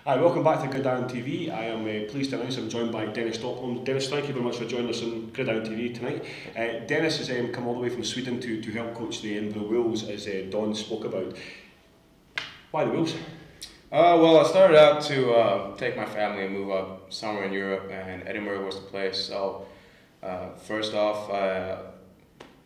Hi, welcome back to Gridiron TV. I am pleased to announce I'm joined by Dennis Stockblom. Dennis, thank you very much for joining us on Gridiron TV tonight. Dennis has come all the way from Sweden to help coach the Edinburgh Wolves, as Don spoke about. Why the Wolves? Well, I started out to take my family and move up somewhere in Europe, and Edinburgh was the place. So first off, I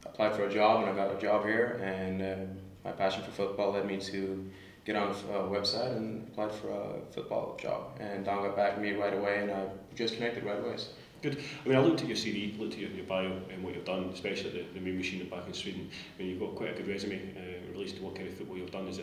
applied for a job, and I got a job here, and my passion for football led me to get on the website and applied for a football job. And Don got back to me right away, and I just connected right away. So. Good. I mean, I looked at your CV, looked at your bio and what you've done, especially at the main machine back in Sweden. I mean, you've got quite a good resume in relation to what kind of football you've done. Is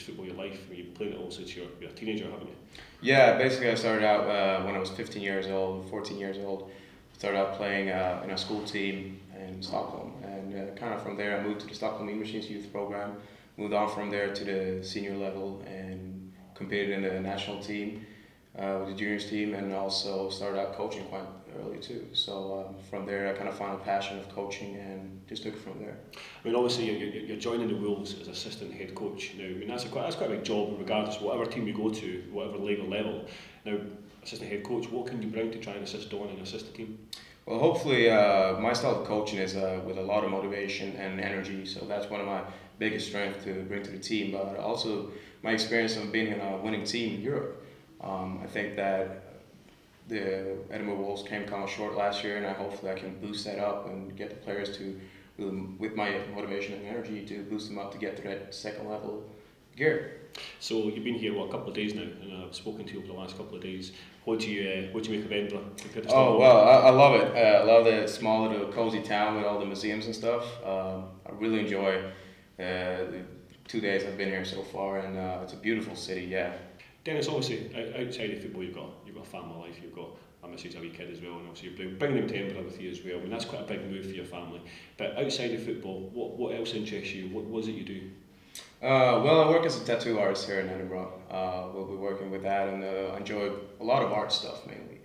football your life? I mean, you've played it all since you're a teenager, haven't you? Yeah, basically I started out when I was 15 years old, 14 years old. Started out playing in a school team in Stockholm, and kind of from there I moved to the Stockholm Mean Machines youth program. Moved on from there to the senior level and competed in the national team with the juniors team, and also started out coaching quite early too. So from there I kind of found a passion of coaching and just took it from there. I mean, obviously you're joining the Wolves as assistant head coach now. I mean, that's quite a big job regardless of whatever team you go to, whatever level. Now, assistant head coach, what can you bring to try and assist Don and assist the team? Well, hopefully my style of coaching is with a lot of motivation and energy, so that's one of my biggest strengths to bring to the team, but also my experience of being in a winning team in Europe. I think that the Edinburgh Wolves came kind of short last year, and hopefully I can boost that up and get the players to, with my motivation and energy, to boost them up to get to that second level gear. So you've been here, a couple of days now, and I've spoken to you over the last couple of days. What do you make of Edinburgh compared to Stockholm? Oh, well, I love it. I love the small little cozy town with all the museums and stuff. I really enjoy the 2 days I've been here so far, and it's a beautiful city, yeah. Dennis, obviously, outside of football, you've got a family life, you've got a missus, a wee kid as well, and obviously you're bringing them to Edinburgh with you as well. I mean, that's quite a big move for your family. But outside of football, what else interests you? What is it you do? Well, I work as a tattoo artist here in Edinburgh. We'll be working with that, and I enjoy a lot of art stuff mainly.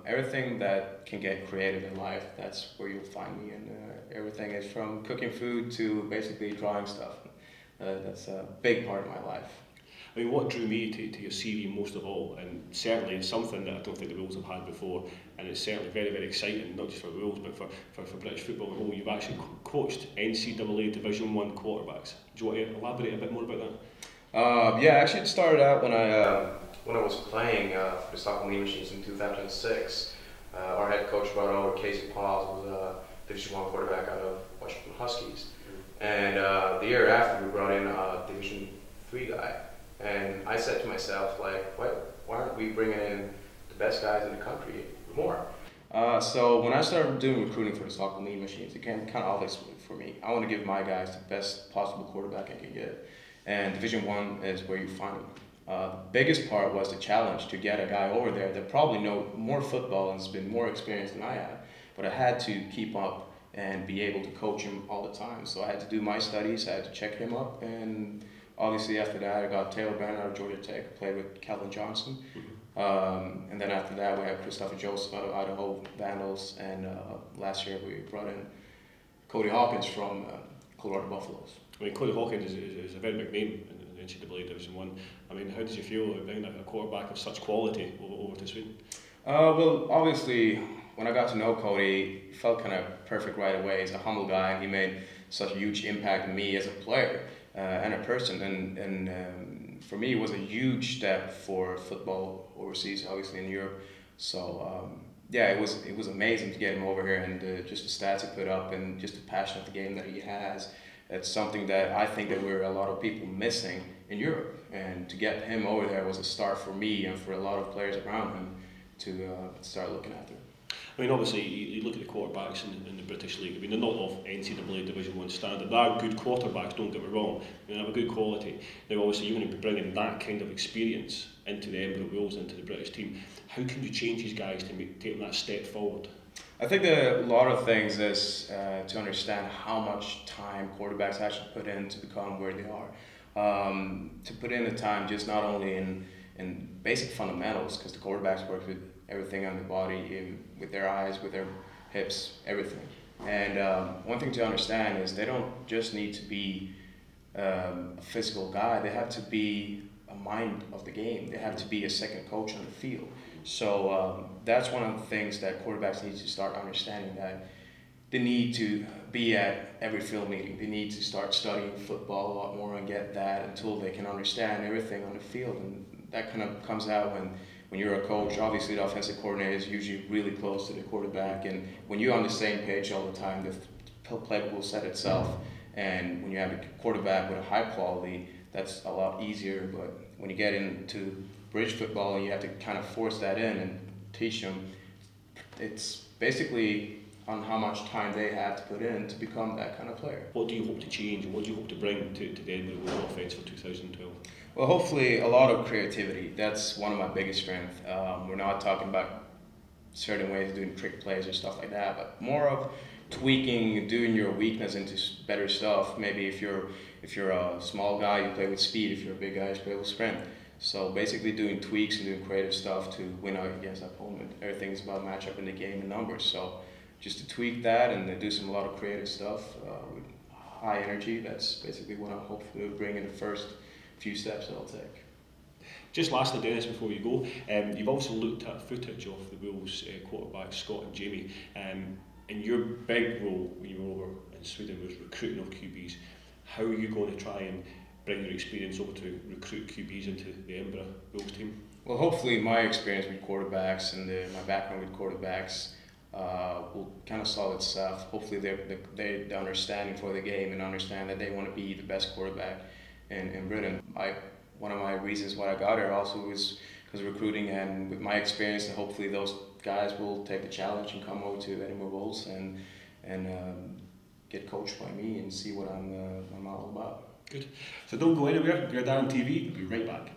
Everything that can get creative in life, that's where you'll find me, and everything is from cooking food to basically drawing stuff. That's a big part of my life. I mean, what drew me to your CV most of all, and certainly it's something that I don't think the Wolves have had before, and it's certainly very, very exciting, not just for Wolves, but for British football as a whole. You've actually coached NCAA Division 1 quarterbacks. Do you want to elaborate a bit more about that? Yeah, actually it started out when I was playing for the Stockholm Mean Machines in 2006. Our head coach brought over Casey Pauls, was a Division 1 quarterback out of Washington Huskies. And the year after we brought in a Division 3 guy. And I said to myself, like, why aren't we bringing in the best guys in the country more? So when I started doing recruiting for the Stockholm Mean Machines, it became kind of obvious for me. I want to give my guys the best possible quarterback I can get. And Division 1 is where you find them. The biggest part was the challenge to get a guy over there that probably knows more football and has been more experienced than I have. But I had to keep up and be able to coach him all the time. So I had to do my studies, I had to check him up, and obviously after that I got Taylor Brand out of Georgia Tech, played with Calvin Johnson. And then after that we had Christopher Joseph out of Idaho Vandals, and last year we brought in Cody Hawkins from Colorado Buffaloes. I mean, Cody Hawkins is a very big name in the NCAA Division 1. I mean, how did you feel about bringing a quarterback of such quality over to Sweden? Well, obviously, when I got to know Cody, it felt kind of perfect right away. He's a humble guy, and he made such a huge impact on me as a player and a person. And for me, it was a huge step for football overseas, obviously in Europe. So yeah, it was amazing to get him over here, and just the stats he put up, and just the passion of the game that he has. It's something that I think that we're a lot of people missing in Europe, and to get him over there was a start for me and for a lot of players around him to start looking after. I mean, obviously, you look at the quarterbacks in the British League. I mean, they're not of NCAA Division 1 standard. They are good quarterbacks, don't get me wrong. They have a good quality. Now, obviously, you're going to be bringing that kind of experience into the Edinburgh Wolves, into the British team. How can you change these guys to take them that step forward? I think that a lot of things is to understand how much time quarterbacks actually put in to become where they are. To put in the time just not only in basic fundamentals, because the quarterbacks work with everything on the body, with their eyes, with their hips, everything. And one thing to understand is they don't just need to be a physical guy, they have to be a mind of the game. They have to be a second coach on the field. So that's one of the things that quarterbacks need to start understanding, that they need to be at every field meeting. They need to start studying football a lot more and get that until they can understand everything on the field. And that kind of comes out when you're a coach. Obviously, the offensive coordinator is usually really close to the quarterback, and when you're on the same page all the time, the playbook will set itself. And when you have a quarterback with a high quality, that's a lot easier. But when you get into bridge football, you have to kind of force that in and teach them. It's basically on how much time they have to put in to become that kind of player. What do you hope to change, and what do you hope to bring to the Edinburgh offense for 2012? Well, hopefully a lot of creativity. That's one of my biggest strengths. We're not talking about certain ways of doing trick plays or stuff like that, but more of tweaking, doing your weakness into better stuff. Maybe if you're a small guy, you play with speed. If you're a big guy, you play with sprint. So basically doing tweaks and doing creative stuff to win out against the opponent. Everything's about matchup in the game and numbers. So just to tweak that and do a lot of creative stuff with high energy, that's basically what I'm hoping to bring in the first few steps that I'll take. Just lastly, Dennis, before you go, you've also looked at footage of the Wolves quarterbacks, Scott and Jamie, and your big role when you were over in Sweden was recruiting of QBs. How are you going to try and bring your experience over to recruit QBs into the Edinburgh Wolves team? Well, hopefully my experience with quarterbacks and my background with quarterbacks will kind of solve itself. Hopefully they're understanding for the game and understand that they want to be the best quarterback in Britain. One of my reasons why I got here also was because of recruiting, and with my experience, and hopefully those guys will take the challenge and come over to Edinburgh Wolves and get coached by me and see what I'm all about. Good. So don't go anywhere. Gridiron TV. We'll be right back.